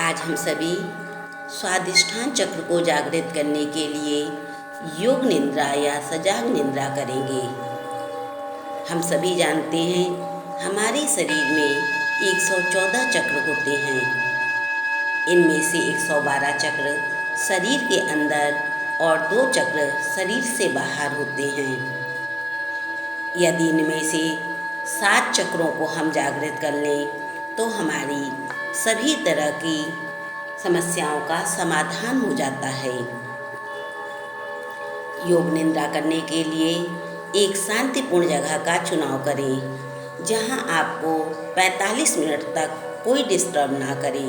आज हम सभी स्वादिष्ठान चक्र को जागृत करने के लिए योग निद्रा या सजाग निद्रा करेंगे। हम सभी जानते हैं हमारे शरीर में 114 चक्र होते हैं। इनमें से 112 चक्र शरीर के अंदर और 2 चक्र शरीर से बाहर होते हैं। यदि इनमें से 7 चक्रों को हम जागृत कर लें तो हमारी सभी तरह की समस्याओं का समाधान हो जाता है। योग निद्रा करने के लिए एक शांतिपूर्ण जगह का चुनाव करें जहां आपको 45 मिनट तक कोई डिस्टर्ब ना करे।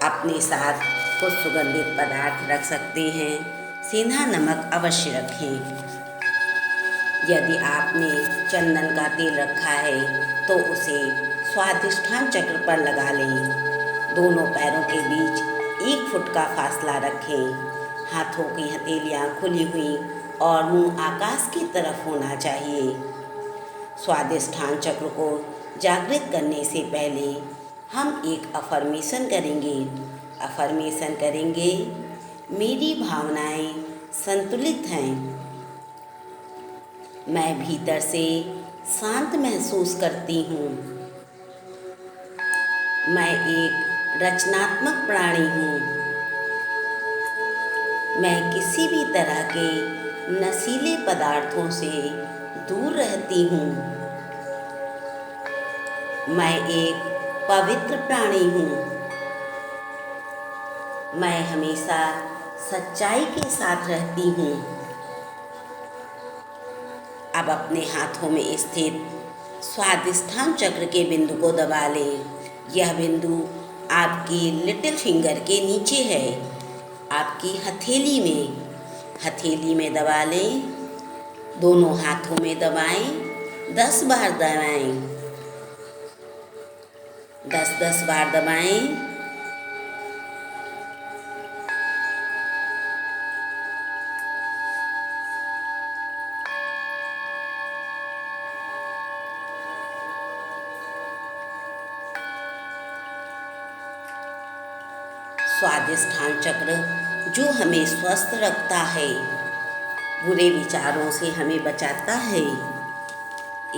अपने साथ कुछ सुगंधित पदार्थ रख सकते हैं। सेंधा नमक अवश्य रखें। यदि आपने चंदन का तेल रखा है तो उसे स्वादिष्ठान चक्र पर लगा लें। दोनों पैरों के बीच 1 फुट का फासला रखें। हाथों की हथेलियाँ खुली हुई और मुंह आकाश की तरफ होना चाहिए। स्वादिष्ठान चक्र को जागृत करने से पहले हम एक अफर्मेशन करेंगे। मेरी भावनाएं संतुलित हैं। मैं भीतर से शांत महसूस करती हूँ। मैं एक रचनात्मक प्राणी हूँ। मैं किसी भी तरह के नशीले पदार्थों से दूर रहती हूँ। मैं एक पवित्र प्राणी हूँ। मैं हमेशा सच्चाई के साथ रहती हूँ। अब अपने हाथों में स्थित स्वादिष्ठान चक्र के बिंदु को दबा लें। यह बिंदु आपकी लिटिल फिंगर के नीचे है। आपकी हथेली में दबा लें। दोनों हाथों में दबाएं। 10 बार दबाएं। 10-10 बार दबाएं। स्वादिष्ठान चक्र जो हमें स्वस्थ रखता है, बुरे विचारों से हमें बचाता है।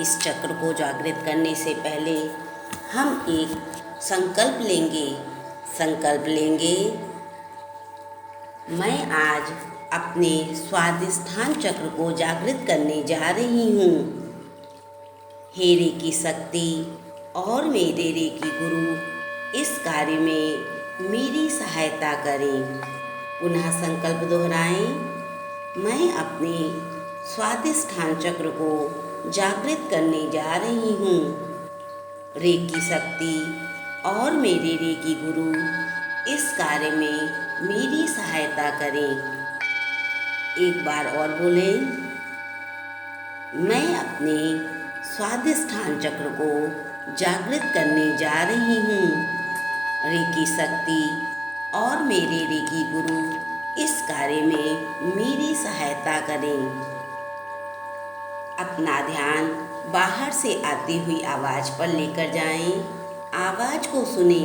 इस चक्र को जागृत करने से पहले हम एक संकल्प लेंगे। मैं आज अपने स्वादिष्ठान चक्र को जागृत करने जा रही हूँ। हे रेकी शक्ति और मेरे रेकी गुरु इस कार्य में मेरी सहायता करें। पुनः संकल्प दोहराएं। मैं अपने स्वादिष्ठान चक्र को जागृत करने जा रही हूँ। रेकी शक्ति और मेरे रेकी गुरु इस कार्य में मेरी सहायता करें। एक बार और बोलें। मैं अपने स्वादिष्ठान चक्र को जागृत करने जा रही हूँ। रेकी शक्ति और मेरे रेकी गुरु इस कार्य में मेरी सहायता करें। अपना ध्यान बाहर से आती हुई आवाज़ पर लेकर जाएं। आवाज़ को सुने।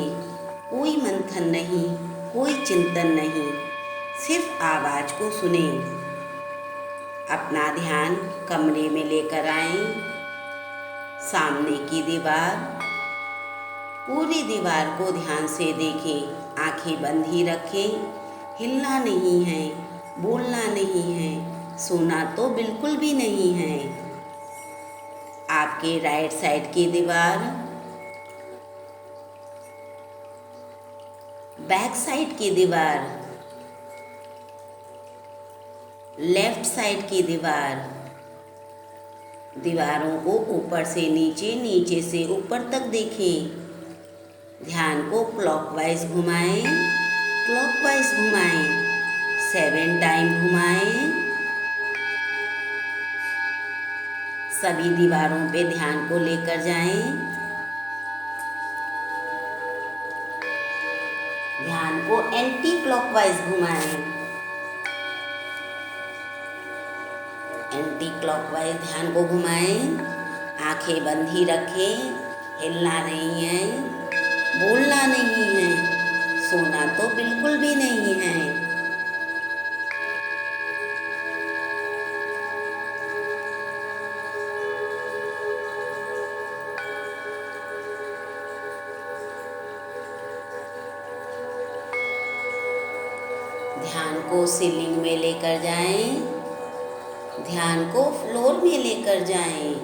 कोई मंथन नहीं, कोई चिंतन नहीं, सिर्फ आवाज़ को सुने। अपना ध्यान कमरे में लेकर आएं। सामने की दीवार, पूरी दीवार को ध्यान से देखें। आंखें बंद ही रखें। हिलना नहीं है, बोलना नहीं है, सोना तो बिल्कुल भी नहीं है। आपके राइट साइड की दीवार, बैक साइड की दीवार, लेफ्ट साइड की दीवार, दीवारों को ऊपर से नीचे, नीचे से ऊपर तक देखें। ध्यान को क्लॉकवाइज घुमाएं। 7 टाइम घुमाएं। सभी दीवारों पे ध्यान को लेकर जाएं। ध्यान को एंटी क्लॉकवाइज घुमाएं। एंटी क्लॉकवाइज ध्यान को घुमाएं। आंखें बंद ही रखें। हिलना नहीं है, बोलना नहीं है, बिल्कुल भी नहीं है। ध्यान को सीलिंग में लेकर जाएं, ध्यान को फ्लोर में लेकर जाएं।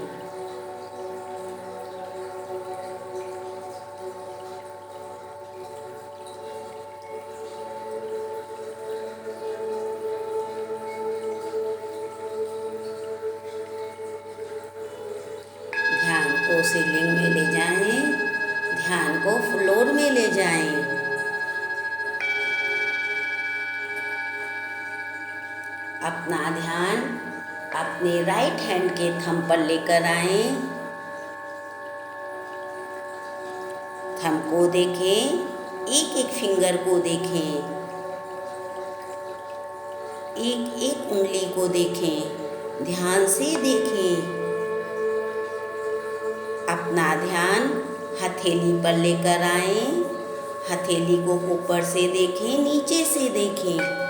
ध्यान को सीलिंग में ले जाएं, ध्यान को फ्लोर में ले जाएं। अपना ध्यान अपने राइट हैंड के थंब पर लेकर आएं। थंब को देखें, एक एक फिंगर को देखें, एक एक उंगली को देखें, ध्यान से देखें। अपना ध्यान हथेली पर लेकर आएं, हथेली को ऊपर से देखें, नीचे से देखें।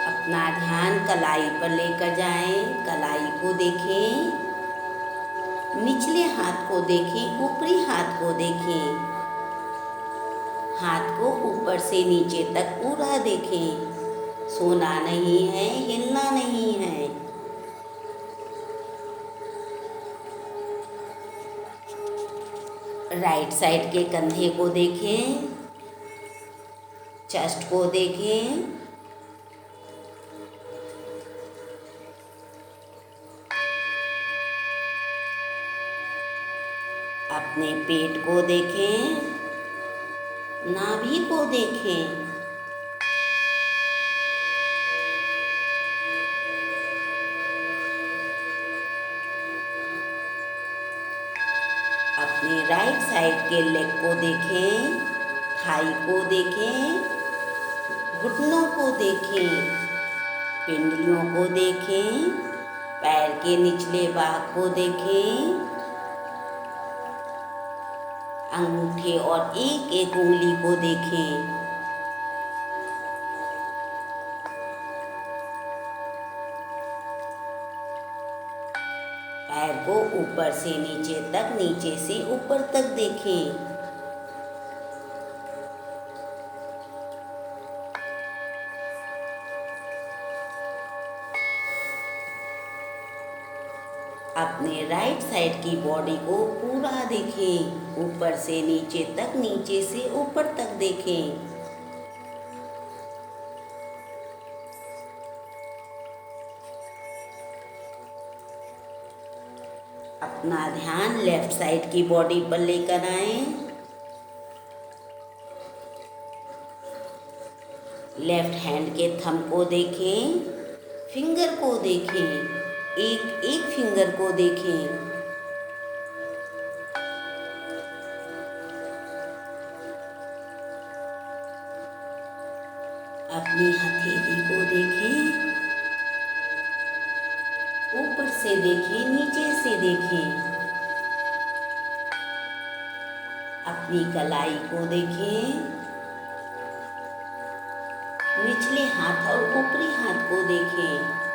अपना ध्यान कलाई पर लेकर जाएं, कलाई को देखें, निचले हाथ को देखें, ऊपरी हाथ को देखें, हाथ को ऊपर से नीचे तक पूरा देखें। सोना नहीं है, हिलना नहीं है। राइट साइड के कंधे को देखें, चेस्ट को देखें, अपने पेट को देखें, नाभि को देखें। अपने राइट साइड के लेग को देखें, थाई को देखें, घुटनों को देखें, पिंडलियों को देखें, पैर के निचले भाग को देखें, अंगूठे और एक एक उंगली को देखें। पैर को ऊपर से नीचे तक, नीचे से ऊपर तक देखें। अपने राइट साइड की बॉडी को पूरा देखें, ऊपर से नीचे तक, नीचे से ऊपर तक देखें। अपना ध्यान लेफ्ट साइड की बॉडी पर लेकर आएं। लेफ्ट हैंड के थंब को देखें, फिंगर को देखें, एक एक फिंगर को देखें। अपनी हथेली को देखें, ऊपर से देखें, नीचे से देखें। अपनी कलाई को देखें, निचले हाथ और ऊपरी हाथ को देखें।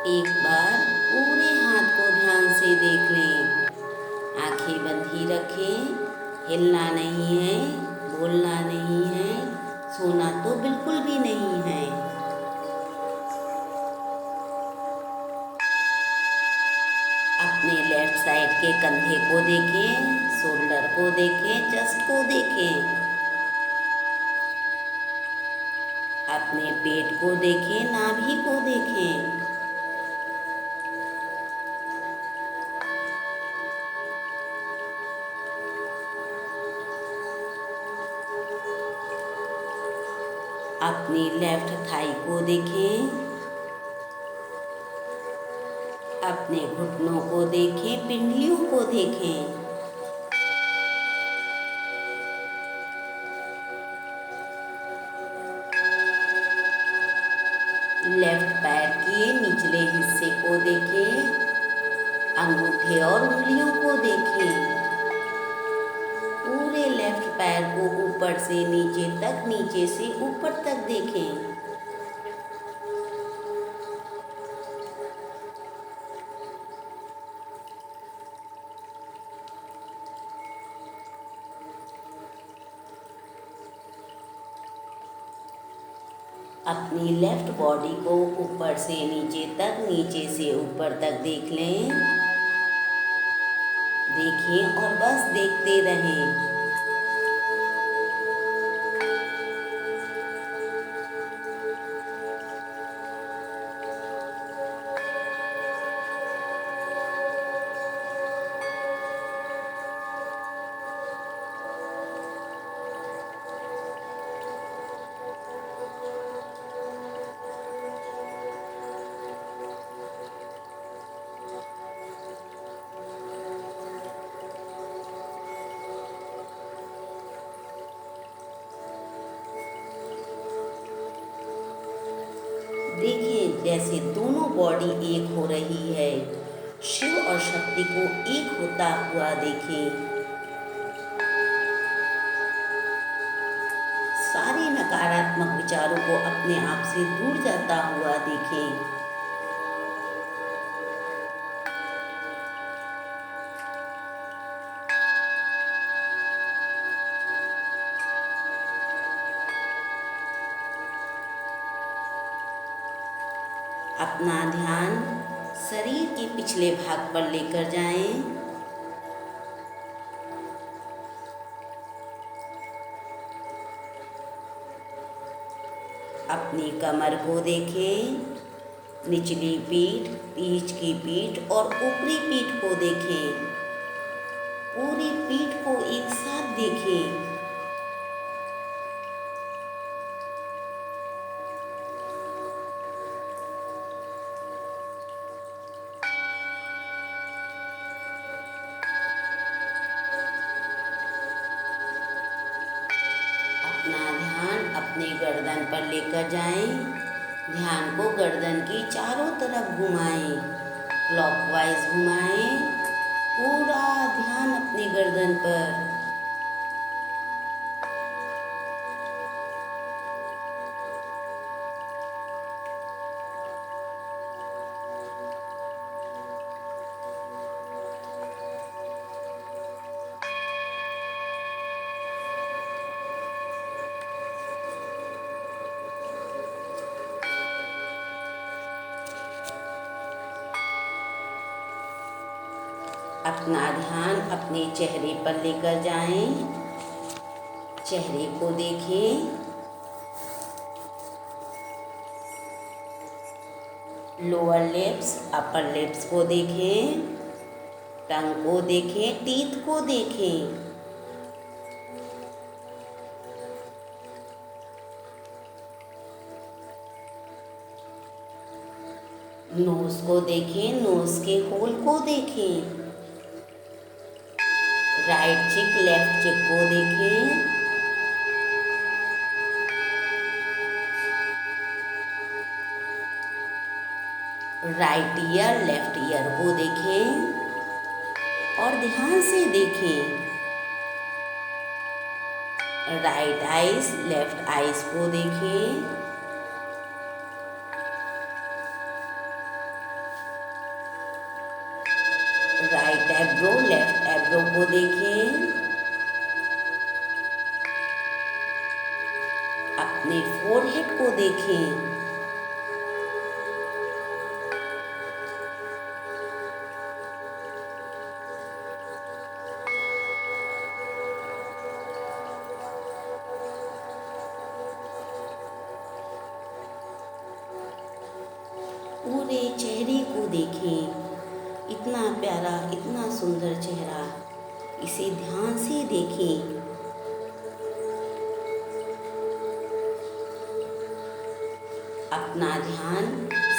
एक बार पूरे हाथ को ध्यान से देख लें। आंखें बंद ही रखें, हिलना नहीं है, बोलना नहीं है, सोना तो बिल्कुल भी नहीं है। अपने लेफ्ट साइड के कंधे को देखें, शोल्डर को देखें, चेस्ट को देखें। अपने पेट को देखें, नाभि को देखें। अपनी लेफ्ट थाई को देखें, अपने घुटनों को देखें, पिंडलियों को देखें। लेफ्ट पैर के निचले हिस्से को देखें, अंगूठे और उंगलियों को देखें। पूरे लेफ्ट पैर को ऊपर से नीचे तक, नीचे से ऊपर तक देखें। अपनी लेफ्ट बॉडी को ऊपर से नीचे तक, नीचे से ऊपर तक देख लें। देखें और बस देखते रहें। देखिए जैसे दोनों बॉडी एक हो रही है। शिव और शक्ति को एक होता हुआ देखें। सारे नकारात्मक विचारों को अपने आप से दूर जाता हुआ देखें। अपना ध्यान शरीर के पिछले भाग पर लेकर जाएं। अपनी कमर को देखें, निचली पीठ, बीच की पीठ और ऊपरी पीठ को देखें। पूरी पीठ को एक साथ देखें। अपना ध्यान अपने गर्दन पर लेकर जाएं। ध्यान को गर्दन की चारों तरफ घुमाएं, क्लॉकवाइज घुमाएं। पूरा ध्यान अपनी गर्दन पर। अपना ध्यान अपने चेहरे पर लेकर जाएं। चेहरे को देखें। लोअर लिप्स, अपर लिप्स को देखें। टंग को देखें, टीथ को देखें। नोज को देखें, नोज के होल को देखें। राइट चिक, लेफ्ट चिक को देखें। राइट ईयर, लेफ्ट ईयर को देखें और ध्यान से देखें। राइट आइज, लेफ्ट आइज को देखें। राइट एब्रो, लेफ्ट एब्रो को देखें। अपने फोरहेड को देखें। पूरे चेहरे को देखें। इतना प्यारा, इतना सुंदर चेहरा, इसे ध्यान से देखें। अपना ध्यान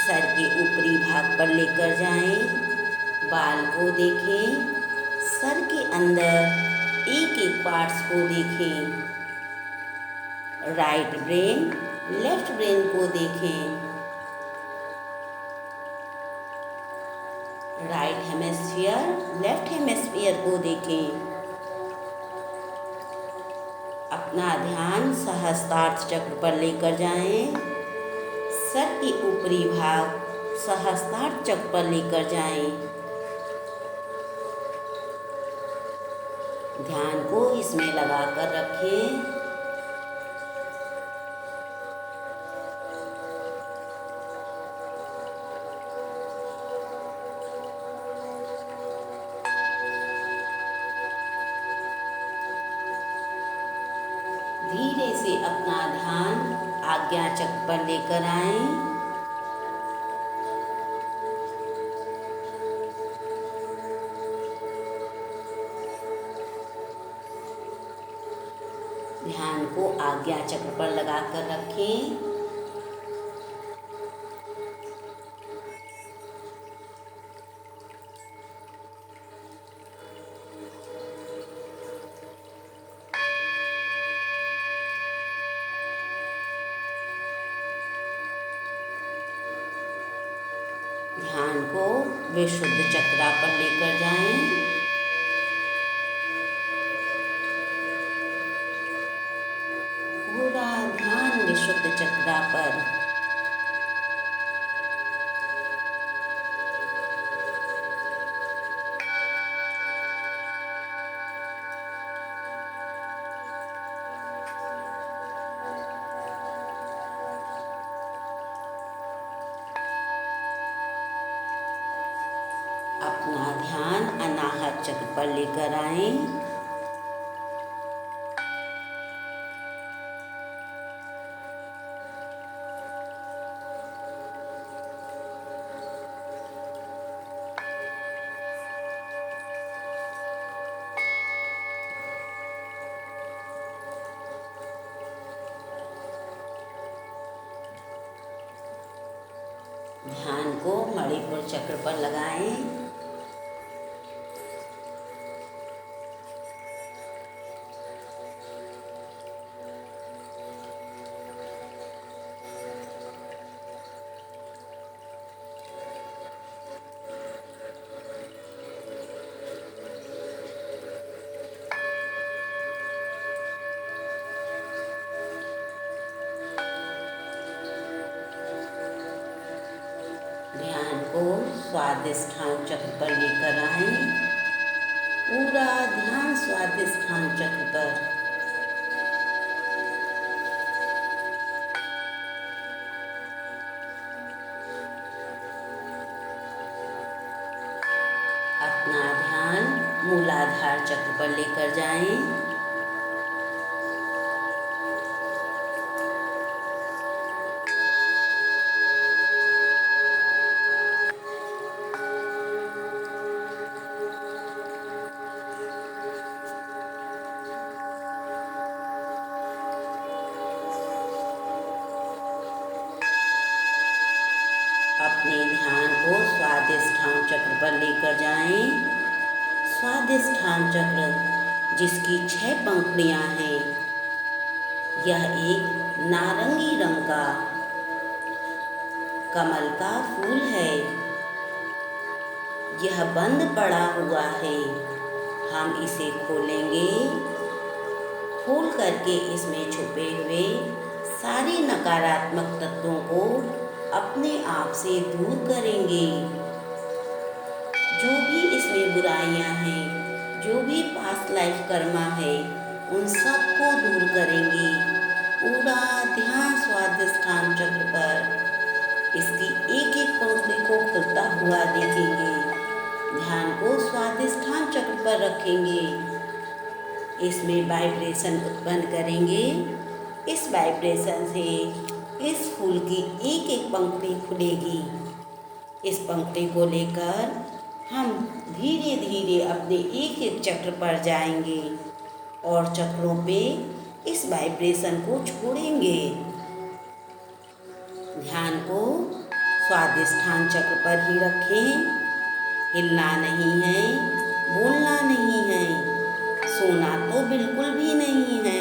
सर के ऊपरी भाग पर लेकर जाएं। बाल को देखें। सर के अंदर एक एक पार्ट्स को देखें। राइट ब्रेन, लेफ्ट ब्रेन को देखें। राइट हेमिस्फीयर लेफ्ट हेमिस्फीयर को देखें। अपना ध्यान सहस्त्रार्थ चक्र पर लेकर जाएं। सर के ऊपरी भाग सहस्त्रार्थ चक्र पर लेकर जाएं। ध्यान को इसमें लगाकर रखें। धीरे से अपना ध्यान आज्ञा चक्र पर लेकर आएं। ध्यान को आज्ञा चक्र पर लगाकर रखें। ध्यान को विशुद्ध चक्रा पर लेकर जाएं। पूरा ध्यान विशुद्ध चक्रा पर। अपना ध्यान अनाहत चक्र पर लेकर आएं। ध्यान को मणिपुर चक्र पर लगाएं। ध्यान को स्वादिष्ठान चक्र पर लेकर आएं। पूरा ध्यान स्वादिष्ठान चक्र पर। अपना ध्यान मूलाधार चक्र पर लेकर जाएं। अपने ध्यान को स्वादिष्ठान चक्र पर लेकर जाएं। स्वादिष्ठान चक्र जिसकी 6 पंखुड़ियां हैं। यह एक नारंगी रंग का कमल का फूल है। यह बंद पड़ा हुआ है। हम इसे खोलेंगे। खोल करके इसमें छुपे हुए सारे नकारात्मक तत्वों को अपने आप से दूर करेंगे। जो भी इसमें बुराइयां हैं, जो भी पास्ट लाइफ कर्मा है, उन सब को दूर करेंगे। पूरा ध्यान स्वादिष्ठान चक्र पर इसकी एक एक पंखुड़ी को खुलता हुआ देखेंगे। ध्यान को स्वादिष्ठान चक्र पर रखेंगे। इसमें वाइब्रेशन उत्पन्न करेंगे। इस वाइब्रेशन से इस फूल की एक एक पंखुड़ी खुलेगी। इस पंखुड़ी को लेकर हम धीरे धीरे अपने एक एक चक्र पर जाएंगे और चक्रों पे इस वाइब्रेशन को छोड़ेंगे। ध्यान को स्वादिष्ठान चक्र पर ही रखें। हिलना नहीं है, बोलना नहीं है, सोना तो बिल्कुल भी नहीं है।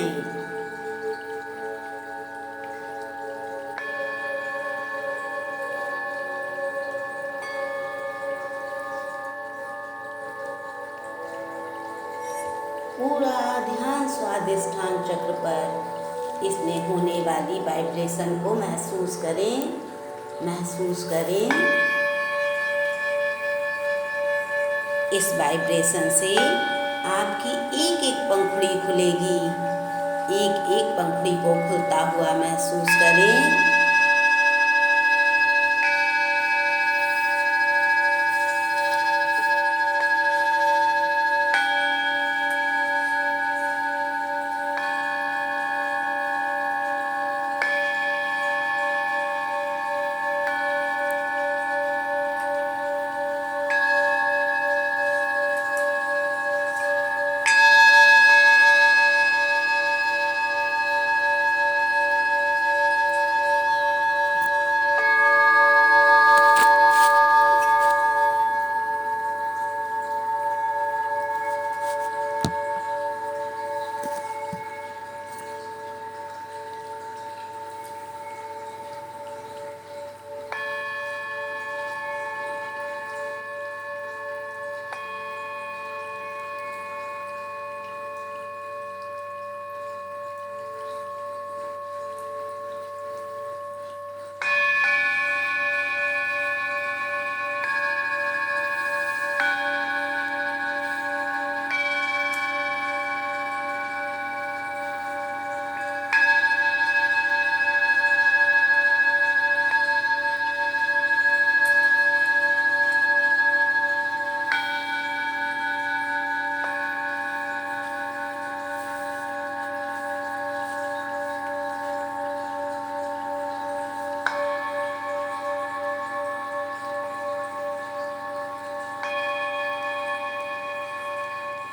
स्वादिष्ठान चक्र पर इसमें होने वाली वाइब्रेशन को महसूस करें, महसूस करें। इस वाइब्रेशन से आपकी एक एक पंखुड़ी खुलेगी, एक एक पंखुड़ी को खुलता हुआ महसूस करें।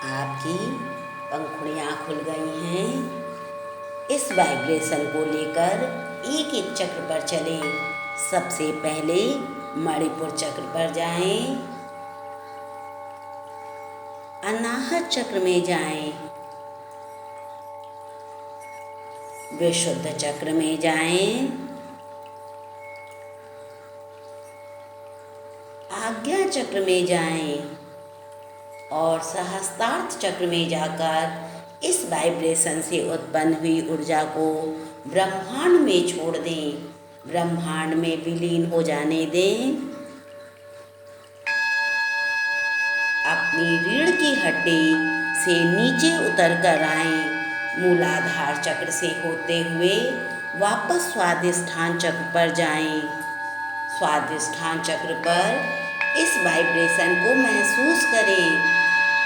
आपकी पंखुड़ियाँ खुल गई हैं। इस वाइब्रेशन को लेकर एक एक चक्र पर चलें। सबसे पहले मणिपुर चक्र पर जाएं, अनाहत चक्र में जाएं, विशुद्ध चक्र में जाएं, आज्ञा चक्र में जाएं और सहस्त्रार्थ चक्र में जाकर इस वाइब्रेशन से उत्पन्न हुई ऊर्जा को ब्रह्मांड में छोड़ दें, ब्रह्मांड में विलीन हो जाने दें। अपनी रीढ़ की हड्डी से नीचे उतर कर आएं, मूलाधार चक्र से होते हुए वापस स्वादिष्ठान चक्र पर जाएं। स्वादिष्ठान चक्र पर इस वाइब्रेशन को महसूस करें,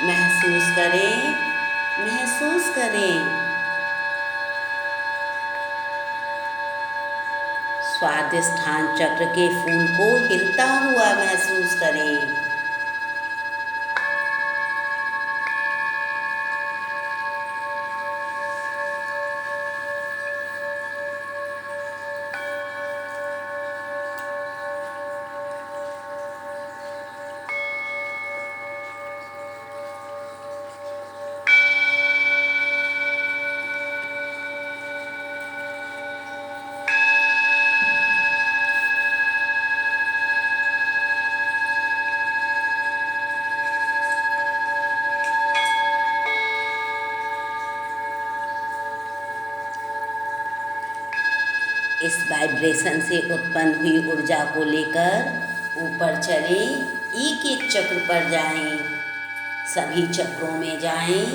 महसूस करें, महसूस करें। स्वादिष्ठान चक्र के फूल को हिलता हुआ महसूस करें। इस वाइब्रेशन से उत्पन्न हुई ऊर्जा को लेकर ऊपर चलें, एक एक चक्र पर जाएं, सभी चक्रों में जाएं।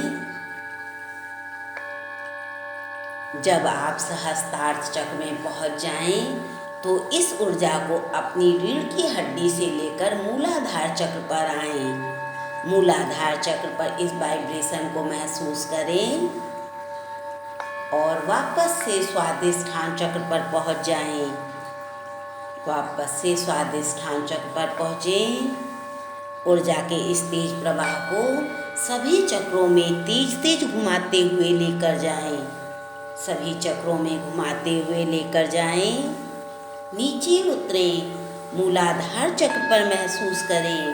जब आप सहस्त्रार्थ चक्र में पहुंच जाएं, तो इस ऊर्जा को अपनी रीढ़ की हड्डी से लेकर मूलाधार चक्र पर आएं। मूलाधार चक्र पर इस वाइब्रेशन को महसूस करें और वापस से स्वादिष्ठान चक्र पर पहुंच जाएं। वापस से स्वादिष्ठान चक्र पर पहुँचें। ऊर्जा के इस तेज प्रवाह को सभी चक्रों में तेज तेज घुमाते हुए लेकर जाएं। सभी चक्रों में घुमाते हुए लेकर जाएं। नीचे उतरें, मूलाधार चक्र पर महसूस करें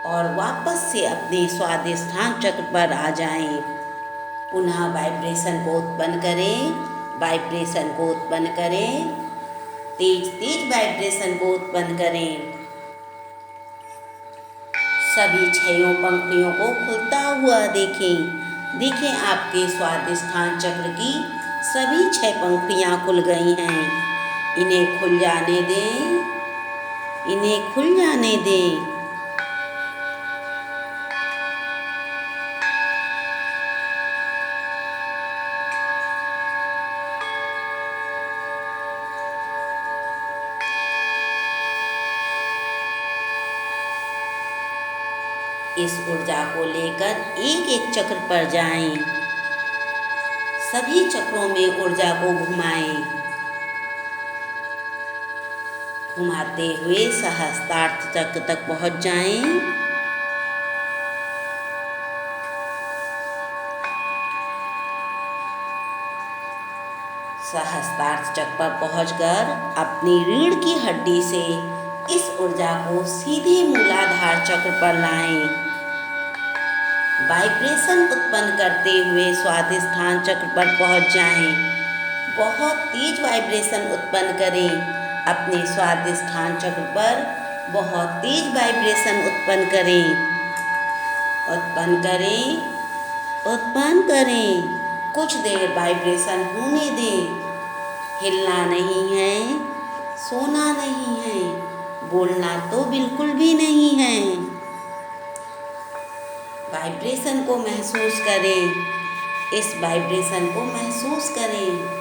और वापस से अपने स्वादिष्ठान चक्र पर आ जाएं। पुनः वाइब्रेशन को उत्पन्न करें, वाइब्रेशन को उत्पन्न करें, तेज तेज वाइब्रेशन को उत्पन्न करें। सभी 6 पंखुड़ियों को खुलता हुआ देखें, देखें आपके स्वादिष्ठान चक्र की सभी 6 पंखुड़ियाँ खुल गई हैं। इन्हें खुल जाने दें, इन्हें खुल जाने दें। इस ऊर्जा को लेकर एक एक चक्र पर जाएं। सभी चक्रों में ऊर्जा को घुमाएं। घुमाते हुए सहस्त्रार्थ चक्र तक पहुंच जाएं। सहस्त्रार्थ चक्र पर पहुंचकर अपनी रीढ़ की हड्डी से इस ऊर्जा को सीधे मूलाधार चक्र पर लाएं। वाइब्रेशन उत्पन्न करते हुए स्वादिष्ठान चक्र पर पहुंच जाएं। बहुत तेज वाइब्रेशन उत्पन्न करें। अपने स्वादिष्ठान चक्र पर बहुत तेज वाइब्रेशन उत्पन्न करें। उत्पन्न करें, उत्पन्न करें। कुछ देर वाइब्रेशन होने दें। हिलना नहीं है, सोना नहीं है, बोलना तो बिल्कुल भी नहीं है। वाइब्रेशन को महसूस करें। इस वाइब्रेशन को महसूस करें।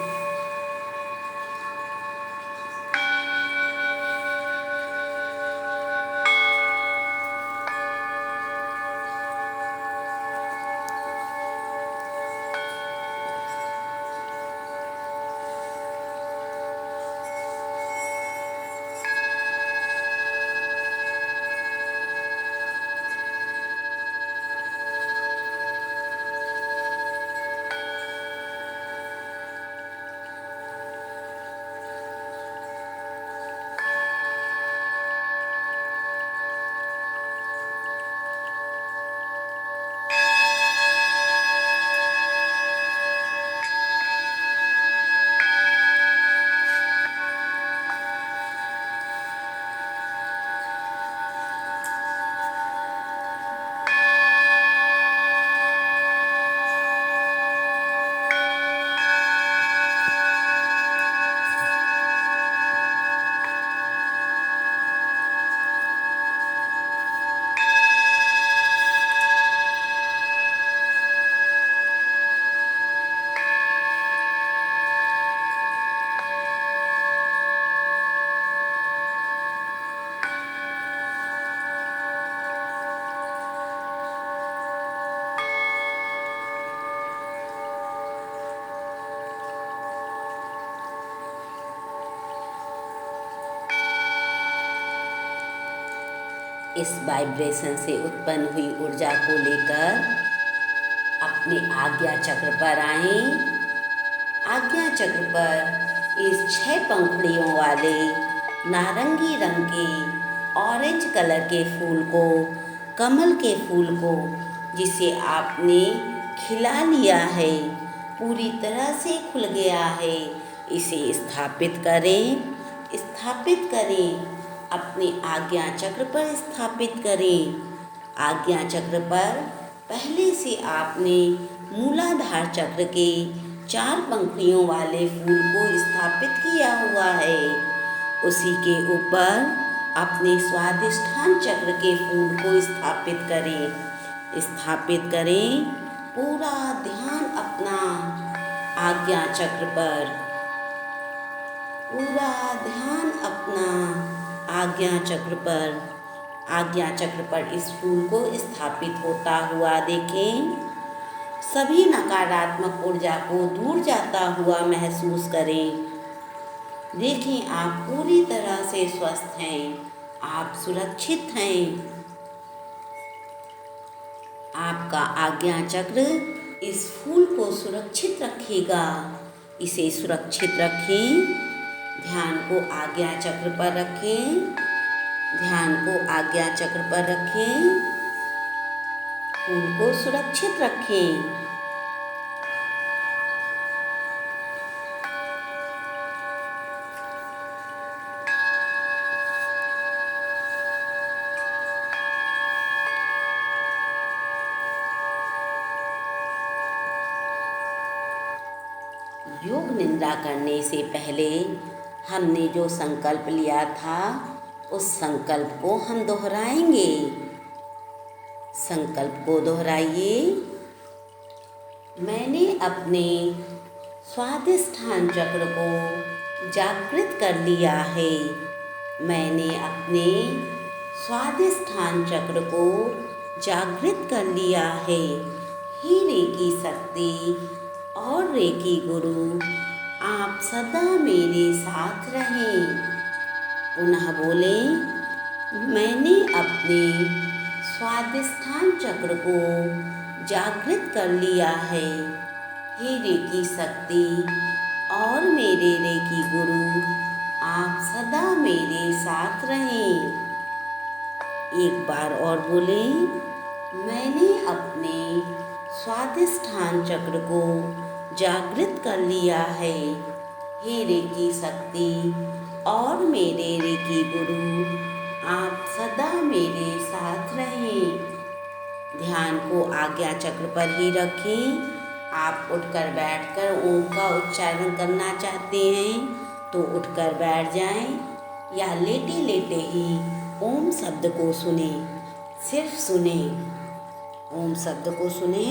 इस वाइब्रेशन से उत्पन्न हुई ऊर्जा को लेकर अपने आज्ञा चक्र पर आएं। आज्ञा चक्र पर इस 6 पंखुड़ियों वाले नारंगी रंग के ऑरेंज कलर के फूल को, कमल के फूल को, जिसे आपने खिला लिया है, पूरी तरह से खुल गया है, इसे स्थापित करें। स्थापित करें। अपने आज्ञा चक्र पर स्थापित करें। आज्ञा चक्र पर पहले से आपने मूलाधार चक्र के 4 पंखुड़ियों वाले फूल को स्थापित किया हुआ है। उसी के ऊपर अपने स्वादिष्ठान चक्र के फूल को स्थापित करें। स्थापित करें। पूरा ध्यान अपना आज्ञा चक्र पर, पूरा ध्यान अपना आज्ञा चक्र पर। आज्ञा चक्र पर इस फूल को स्थापित होता हुआ देखें। सभी नकारात्मक ऊर्जा को दूर जाता हुआ महसूस करें। देखें आप पूरी तरह से स्वस्थ हैं। आप सुरक्षित हैं। आपका आज्ञा चक्र इस फूल को सुरक्षित रखेगा। इसे सुरक्षित रखें। ध्यान को आज्ञा चक्र पर रखें। ध्यान को आज्ञा चक्र पर रखें। फूल को सुरक्षित रखें। योग निद्रा करने से पहले हमने जो संकल्प लिया था उस संकल्प को हम दोहराएंगे। संकल्प को दोहराइए। मैंने अपने स्वादिष्ठान चक्र को जागृत कर लिया है। मैंने अपने स्वादिष्ठान चक्र को जागृत कर लिया है। हे रेकी शक्ति और रेकी गुरु, आप सदा मेरे साथ रहें। पुनः बोलें, मैंने अपने स्वादिष्ठान चक्र को जागृत कर लिया है। हे रेकी शक्ति और मेरे रेकी गुरु, आप सदा मेरे साथ रहें। एक बार और बोलें, मैंने अपने स्वादिष्ठान चक्र को जागृत कर लिया है। हे रेकी शक्ति और मेरे रेकी गुरु, आप सदा मेरे साथ रहें। ध्यान को आज्ञा चक्र पर ही रखें। आप उठकर बैठकर ओम का उच्चारण करना चाहते हैं तो उठकर बैठ जाएं या लेटे लेटे ही ओम शब्द को सुने। सिर्फ सुने, ओम शब्द को सुने।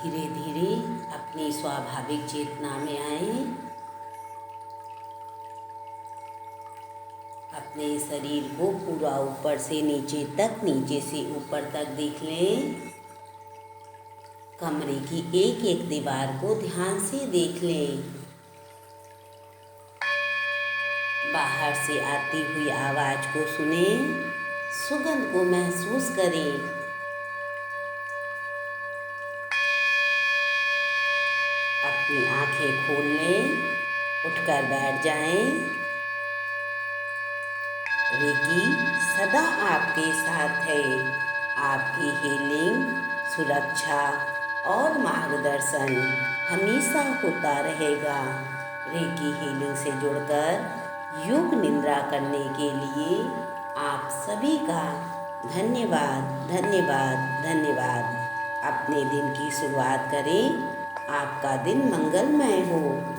धीरे धीरे अपनी स्वाभाविक चेतना में आए। अपने शरीर को पूरा ऊपर से नीचे तक, नीचे से ऊपर तक देख लें। कमरे की एक एक दीवार को ध्यान से देख लें। बाहर से आती हुई आवाज को सुने, सुगंध को महसूस करें। अपनी आंखें खोल लें, उठकर बैठ जाएं। रेकी सदा आपके साथ है। आपकी हीलिंग, सुरक्षा और मार्गदर्शन हमेशा होता रहेगा। रेकी हीलिंग से जुड़कर योग निद्रा करने के लिए आप सभी का धन्यवाद, धन्यवाद, धन्यवाद। अपने दिन की शुरुआत करें। आपका दिन मंगलमय हो।